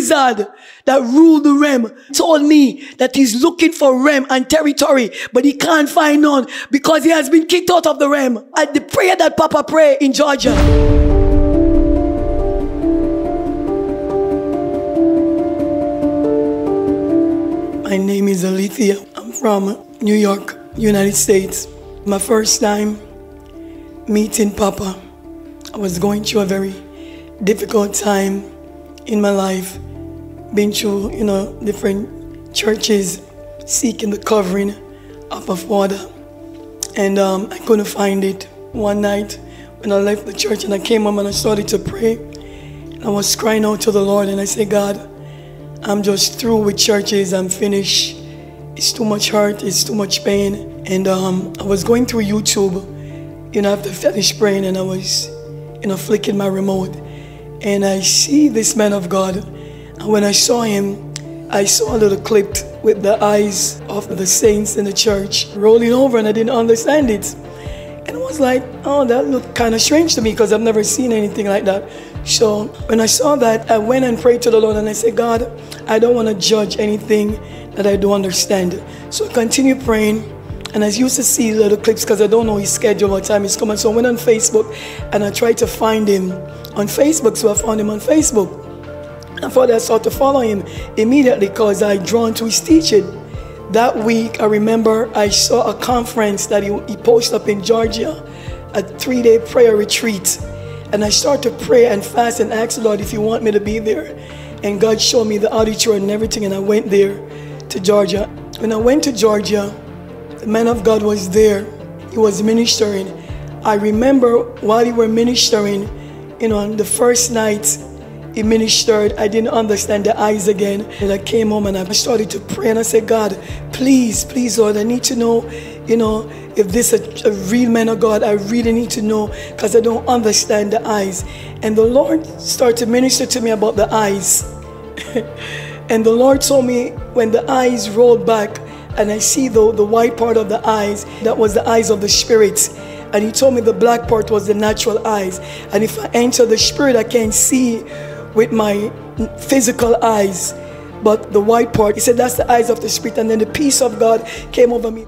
wizard that ruled the realm told me that he's looking for realm and territory, but he can't find none because he has been kicked out of the realm. At the prayer that Papa prayed in Georgia. My name is Alethea. I'm from New York, United States. My first time meeting Papa, I was going through a very difficult time in my life. Been through, different churches seeking the covering of a father. And I couldn't find it. One night when I left the church and I came home and I started to pray, I was crying out to the Lord and I said, God, I'm just through with churches. I'm finished. It's too much hurt. It's too much pain. And I was going through YouTube, after I finished praying, and I was, flicking my remote. And I see this man of God. And when I saw him, I saw a little clip with the eyes of the saints in the church rolling over, and I didn't understand it. And I was like, oh, that looked kind of strange to me because I've never seen anything like that. So when I saw that, I went and prayed to the Lord and I said, God, I don't want to judge anything that I don't understand. So I continued praying, and I used to see little clips because I don't know his schedule, what time he's coming. So I went on Facebook and I tried to find him on Facebook. So I found him on Facebook. I thought I started to follow him immediately because I drawn to his teaching. That week, I remember I saw a conference that he posted up in Georgia, a 3-day prayer retreat. And I started to pray and fast and ask the Lord if He want me to be there. And God showed me the auditorium and everything, and I went there to Georgia. When I went to Georgia, the man of God was there. He was ministering. I remember while he was ministering, on the first night he ministered, I didn't understand the eyes again. And I came home and I started to pray and I said, God, please, please, Lord, I need to know, if this is a real man of God. I really need to know because I don't understand the eyes. And the Lord started to minister to me about the eyes. And the Lord told me when the eyes rolled back and I see the white part of the eyes, that was the eyes of the spirit. And He told me the black part was the natural eyes. And if I enter the spirit, I can see with my physical eyes. But the white part, He said, that's the eyes of the spirit. And then the peace of God came over me.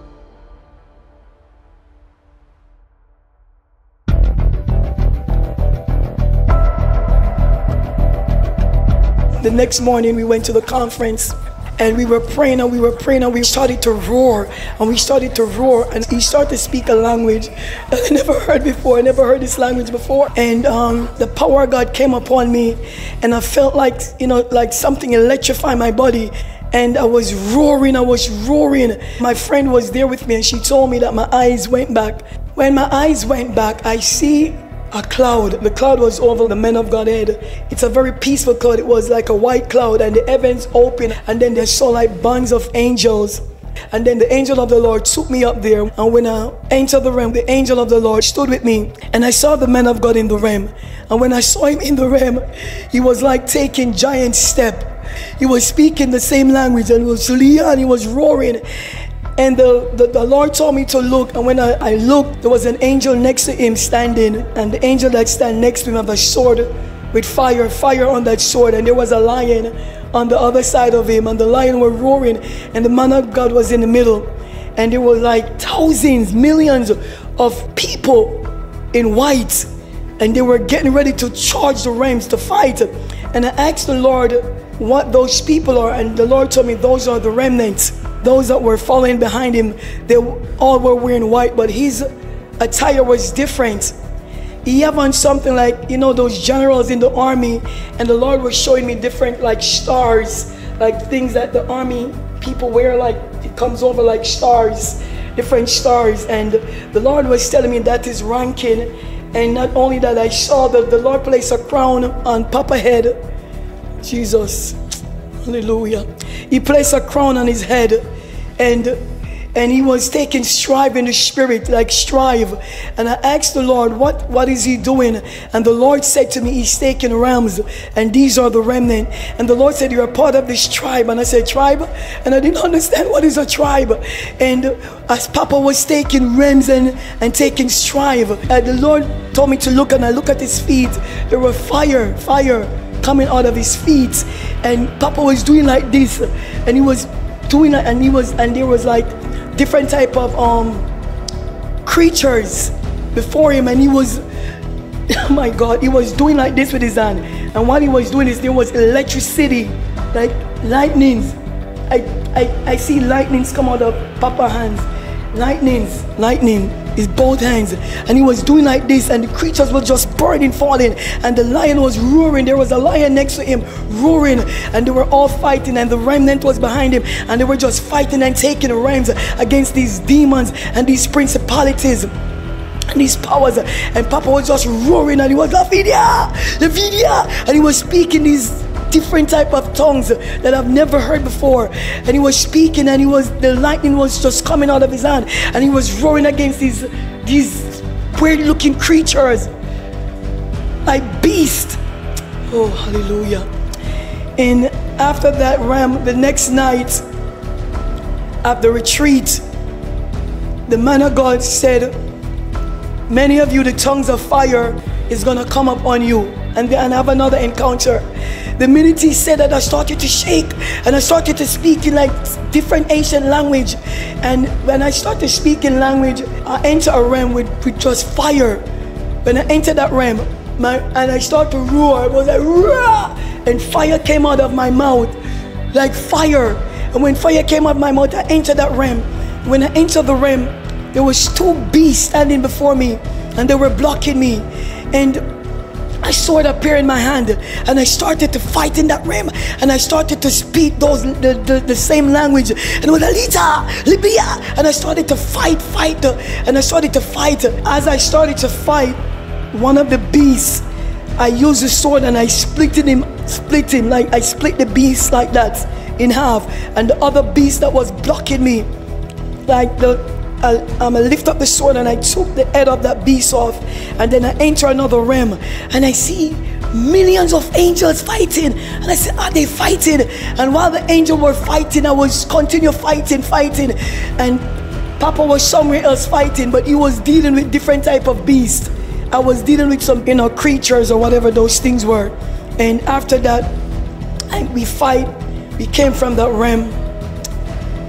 The next morning we went to the conference and we were praying and we were praying and we started to roar and we started to roar, and he started to speak a language that I never heard before. I never heard this language before. And the power of God came upon me and I felt like, like something electrifying my body. And I was roaring, My friend was there with me and she told me that my eyes went back. When my eyes went back, I see a cloud. The cloud was over the man of God head. It's a very peaceful cloud. It was like a white cloud and the heavens opened, and then they saw like bands of angels. And then the angel of the Lord took me up there, and when I entered the realm, the angel of the Lord stood with me, and I saw the man of God in the realm. And when I saw him in the realm, he was like taking giant step. He was speaking the same language, and it was Leah, and he was roaring. And the Lord told me to look, and when I looked, there was an angel next to him standing, and the angel that stand next to him had a sword with fire on that sword, and there was a lion on the other side of him, and the lion was roaring, and the man of God was in the middle, and there were like thousands, millions of people in white, and they were getting ready to charge the realms to fight. And I asked the Lord what those people are, and the Lord told me those are the remnants. Those that were following behind him, they all were wearing white, but his attire was different. He had on something like, those generals in the army, and the Lord was showing me different like stars, like things that the army people wear, like it comes over like stars, different stars. And the Lord was telling me that is ranking. And not only that, I saw that the Lord placed a crown on Papa's head. Jesus. Hallelujah. He placed a crown on his head, and he was taking strive in the spirit, like strive. And I asked the Lord, what is he doing? And the Lord said to me, he's taking rams, and these are the remnant. And the Lord said, you're a part of this tribe. And I said, tribe? And I didn't understand what is a tribe. And as Papa was taking rams and taking strive, the Lord told me to look, and I look at his feet. There were fire coming out of his feet, and Papa was doing like this, and he was doing it, and there was like different type of creatures before him, and he was, oh my God, he was doing like this with his hand. And while he was doing this, there was electricity, like lightnings. I see lightnings come out of Papa's hands. Lightning is both hands, and he was doing like this, and the creatures were just burning, falling, and the lion was roaring. There was a lion next to him roaring, and they were all fighting, and the remnant was behind him, and they were just fighting and taking rhymes against these demons and these principalities and these powers. And Papa was just roaring, and he was the video, and he was speaking these different type of tongues that I've never heard before, and he was speaking, and the lightning was just coming out of his hand, and he was roaring against these weird looking creatures like beasts. Oh, hallelujah. And after that ram, the next night at the retreat, the man of God said, many of you, the tongues of fire is gonna come up on you, and have another encounter. The minute he said that, I started to shake, and I started to speak in like different ancient language. And when I started speaking language, I entered a realm with just fire. When I entered that realm, and I started to roar, it was like roar, and fire came out of my mouth, like fire. And when fire came out of my mouth, I entered that realm. When I entered the realm, there was two beasts standing before me, and they were blocking me. And a sword appeared in my hand, and I started to fight in that realm, and I started to speak the same language, and it was Alita, Libya, and I started to fight, and I started to fight. As I started to fight, one of the beasts, I used the sword and I split him, like I split the beast like that in half, and the other beast that was blocking me, like I lift up the sword and I took the head of that beast off, and then I enter another realm, and I see millions of angels fighting, and I said, are they fighting? And while the angels were fighting, I was continue fighting, and Papa was somewhere else fighting, but he was dealing with different type of beasts. I was dealing with some, creatures or whatever those things were. And after that, we came from that realm,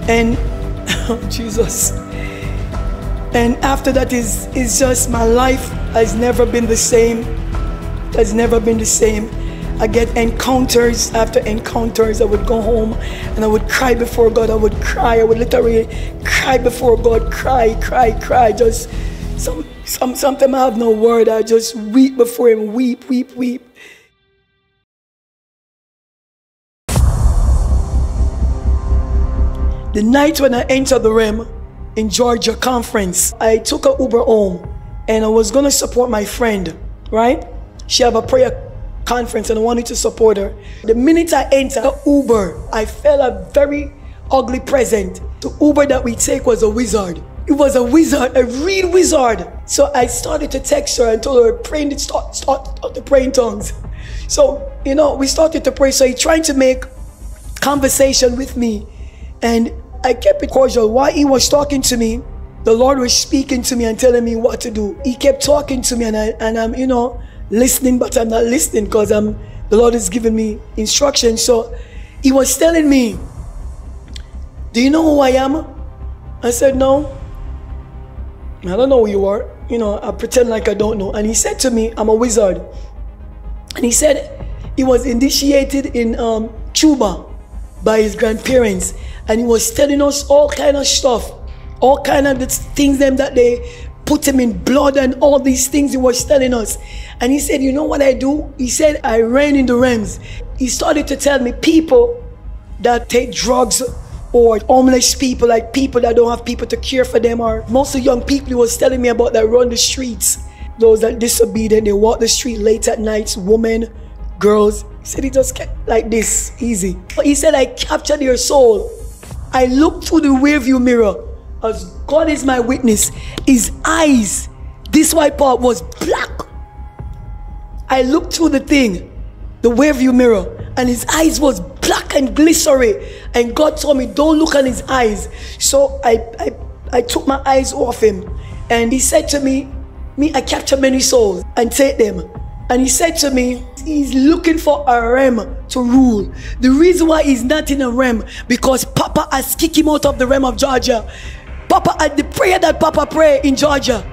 and oh, Jesus. And after that is just, my life has never been the same. Has never been the same. I get encounters after encounters. I would go home and I would cry before God. I would cry. I would literally cry before God. Cry. Just sometimes I have no word. I just weep before Him. Weep. The night when I entered the realm in Georgia conference, I took an Uber home, and I was gonna support my friend, right? She have a prayer conference and I wanted to support her. The minute I entered the Uber, I felt a very ugly present. The Uber that we take was a wizard. It was a wizard, a real wizard. So I started to text her and told her, start to pray in tongues. So, we started to pray. So he tried to make conversation with me, and I kept it cordial. While he was talking to me, the Lord was speaking to me and telling me what to do. He kept talking to me, and I'm, listening, but I'm not listening because the Lord is giving me instructions. So he was telling me, do you know who I am? I said, no. I don't know who you are. I pretend like I don't know. And he said to me, I'm a wizard. And he said he was initiated in Cuba by his grandparents, and he was telling us all kind of stuff, all kind of the things that they put him in blood and all these things he was telling us. And he said, you know what I do? He said, I ran in the realms. He started to tell me people that take drugs, or homeless people, like people that don't have people to care for them, or mostly young people he was telling me about that run the streets, those that disobedient, they walk the street late at nights, women, girls. He said he just kept like this, easy. But he said, I captured your soul. I looked through the rearview mirror, as God is my witness. His eyes, this white part was black. I looked through the thing, the rearview mirror, and his eyes was black and glistery. And God told me, don't look at his eyes. So I took my eyes off him. And he said to me, I capture many souls and take them. And he said to me, he's looking for a realm to rule. The reason why he's not in a realm, because Papa has kicked him out of the realm of Georgia. Papa, the prayer that Papa prayed in Georgia,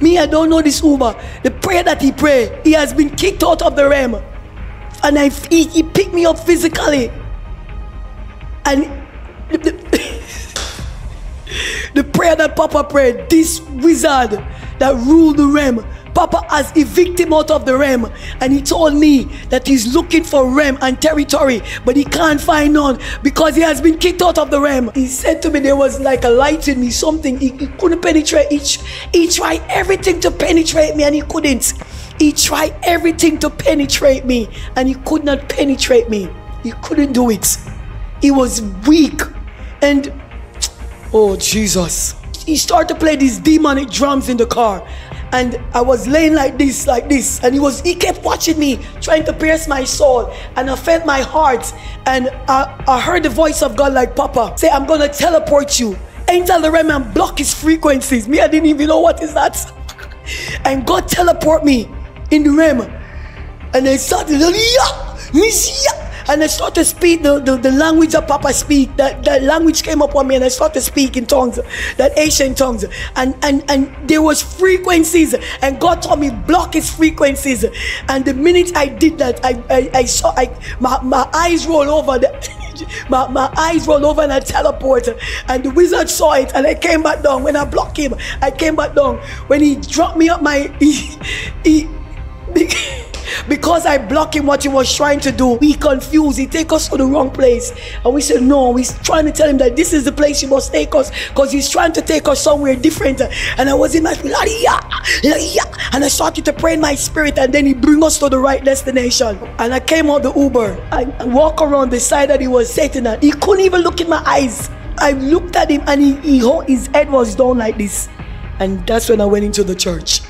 me, I don't know this Uber. The prayer that he prayed, he has been kicked out of the realm. And he picked me up physically. And the prayer that Papa prayed, this wizard that ruled the realm, Papa has evicted him out of the realm, and he told me that he's looking for realm and territory, but he can't find none because he has been kicked out of the realm. He said to me there was like a light in me, something he couldn't penetrate. He tried everything to penetrate me and he couldn't. He tried everything to penetrate me and he could not penetrate me. He couldn't do it. He was weak. And oh Jesus, he started to play these demonic drums in the car. And I was laying like this, and he kept watching me, trying to pierce my soul. And I felt my heart, and I heard the voice of God like, Papa, say, I'm gonna teleport you, enter the realm and block his frequencies. Me, I didn't even know what is that. And God teleport me in the realm. And I started, and I started to speak the language that Papa speak. That language came up on me, and I started to speak in tongues, that ancient tongues. And there was frequencies, and God told me block his frequencies. And the minute I did that, I saw my eyes roll over. My eyes rolled over and I teleported, and the wizard saw it, and I came back down. When I blocked him, I came back down. When he dropped me up, because I blocked him, what he was trying to do, he confused, he take us to the wrong place. And we said no, he's trying to tell him that this is the place he must take us, because he's trying to take us somewhere different. And I was in my spirit, and I started to pray in my spirit, and then he bring us to the right destination. And I came out the Uber, I walk around the side that he was sitting at. He couldn't even look in my eyes. I looked at him, and his head was down like this. And that's when I went into the church.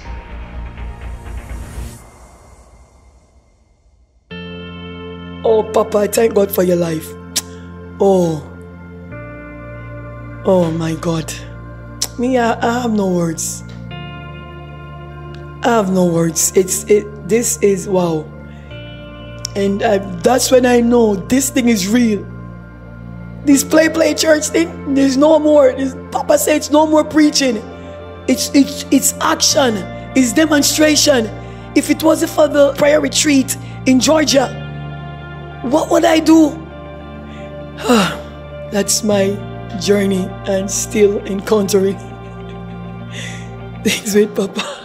Oh, Papa, I thank God for your life. Oh my God. Me, I have no words. I have no words. This is wow. And that's when I know this thing is real. This play church thing, there's no more. Papa said it's no more preaching. It's action. It's demonstration. If it wasn't for the prayer retreat in Georgia, what would I do? That's my journey, and still encountering things with Papa.